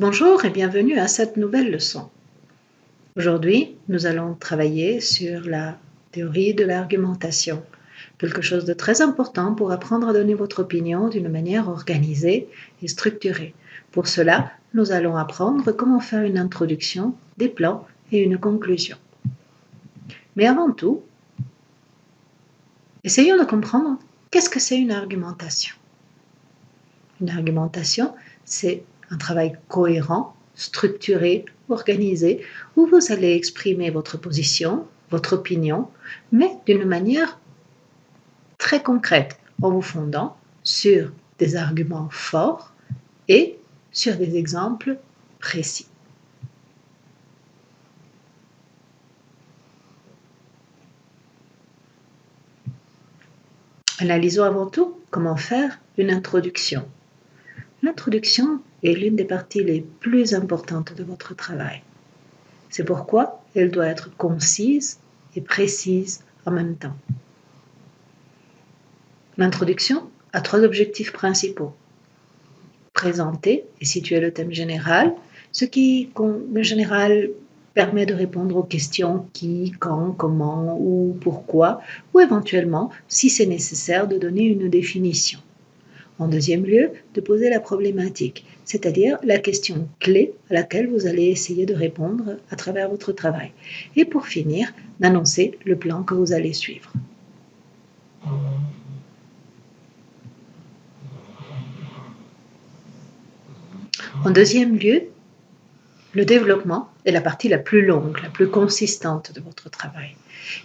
Bonjour et bienvenue à cette nouvelle leçon. Aujourd'hui, nous allons travailler sur la théorie de l'argumentation, quelque chose de très important pour apprendre à donner votre opinion d'une manière organisée et structurée. Pour cela, nous allons apprendre comment faire une introduction, des plans et une conclusion. Mais avant tout, essayons de comprendre qu'est-ce que c'est une argumentation. Une argumentation, c'est un travail cohérent, structuré, organisé, où vous allez exprimer votre position, votre opinion, mais d'une manière très concrète, en vous fondant sur des arguments forts et sur des exemples précis. Analysons avant tout comment faire une introduction. L'introduction est l'une des parties les plus importantes de votre travail. C'est pourquoi elle doit être concise et précise en même temps. L'introduction a trois objectifs principaux. Présenter et situer le thème général, ce qui, en général, permet de répondre aux questions qui, quand, comment ou pourquoi, ou éventuellement, si c'est nécessaire, de donner une définition. En deuxième lieu, de poser la problématique, c'est-à-dire la question clé à laquelle vous allez essayer de répondre à travers votre travail. Et pour finir, d'annoncer le plan que vous allez suivre. En deuxième lieu, le développement est la partie la plus longue, la plus consistante de votre travail.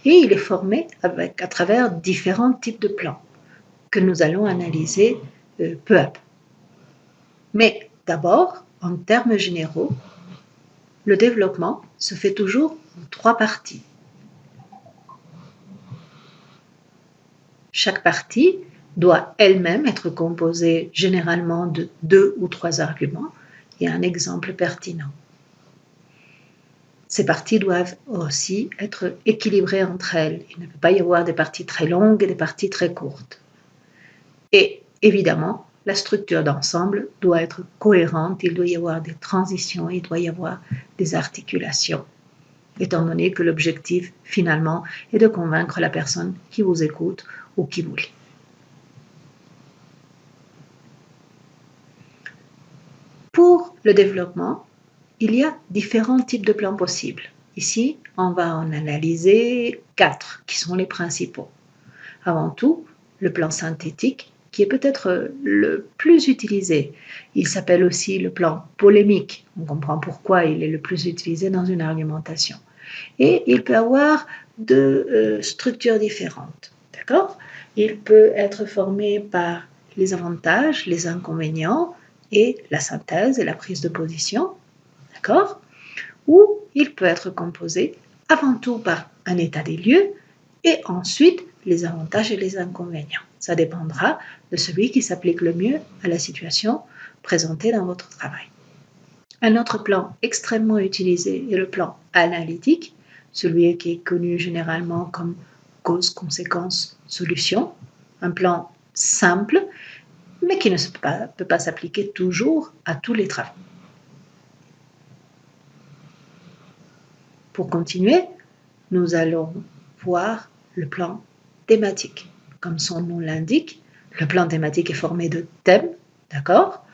Et il est formé à travers différents types de plans que nous allons analyser peu à peu. Mais d'abord, en termes généraux, le développement se fait toujours en trois parties. Chaque partie doit elle-même être composée généralement de 2 ou 3 arguments et un exemple pertinent. Ces parties doivent aussi être équilibrées entre elles. Il ne peut pas y avoir des parties très longues et des parties très courtes. Et évidemment, la structure d'ensemble doit être cohérente, il doit y avoir des transitions, il doit y avoir des articulations, étant donné que l'objectif, finalement, est de convaincre la personne qui vous écoute ou qui vous lit. Pour le développement, il y a différents types de plans possibles. Ici, on va en analyser 4 qui sont les principaux. Avant tout, le plan synthétique, qui est peut-être le plus utilisé. Il s'appelle aussi le plan polémique. On comprend pourquoi il est le plus utilisé dans une argumentation. Et il peut avoir deux structures différentes. D'accord ? Il peut être formé par les avantages, les inconvénients et la synthèse et la prise de position. D'accord ? Ou il peut être composé avant tout par un état des lieux et ensuite les avantages et les inconvénients. Ça dépendra de celui qui s'applique le mieux à la situation présentée dans votre travail. Un autre plan extrêmement utilisé est le plan analytique, celui qui est connu généralement comme cause, conséquence, solution. Un plan simple, mais qui ne peut pas s'appliquer toujours à tous les travaux. Pour continuer, nous allons voir le plan thématique. Comme son nom l'indique, le plan thématique est formé de thèmes, d'accord ?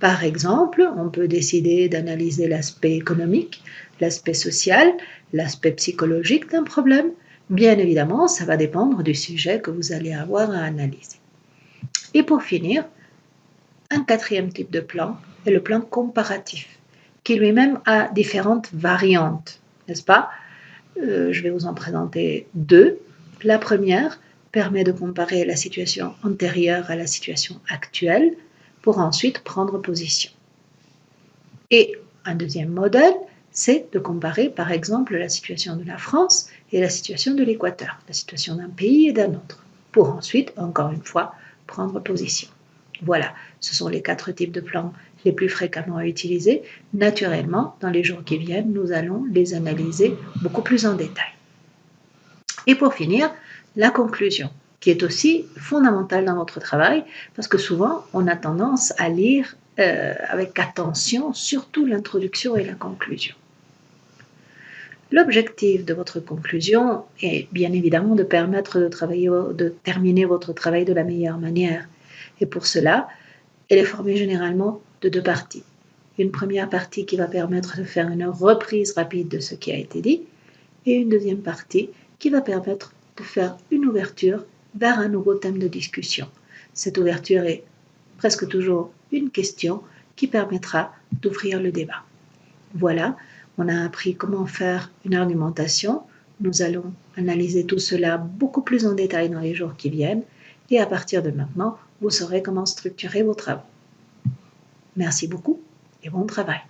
Par exemple, on peut décider d'analyser l'aspect économique, l'aspect social, l'aspect psychologique d'un problème. Bien évidemment, ça va dépendre du sujet que vous allez avoir à analyser. Et pour finir, un quatrième type de plan est le plan comparatif, qui lui-même a différentes variantes, n'est-ce pas ? Je vais vous en présenter 2. La première permet de comparer la situation antérieure à la situation actuelle pour ensuite prendre position. Et un deuxième modèle, c'est de comparer par exemple la situation de la France et la situation de l'Équateur, la situation d'un pays et d'un autre, pour ensuite, encore une fois, prendre position. Voilà, ce sont les 4 types de plans les plus fréquemment utilisés. Naturellement, dans les jours qui viennent, nous allons les analyser beaucoup plus en détail. Et pour finir, la conclusion, qui est aussi fondamentale dans votre travail, parce que souvent, on a tendance à lire avec attention, surtout l'introduction et la conclusion. L'objectif de votre conclusion est bien évidemment de permettre de terminer votre travail de la meilleure manière. Et pour cela, elle est formée généralement de 2 parties. Une première partie qui va permettre de faire une reprise rapide de ce qui a été dit et une deuxième partie qui va permettre de faire une ouverture vers un nouveau thème de discussion. Cette ouverture est presque toujours une question qui permettra d'ouvrir le débat. Voilà, on a appris comment faire une argumentation. Nous allons analyser tout cela beaucoup plus en détail dans les jours qui viennent et à partir de maintenant, vous saurez comment structurer vos travaux. Merci beaucoup et bon travail.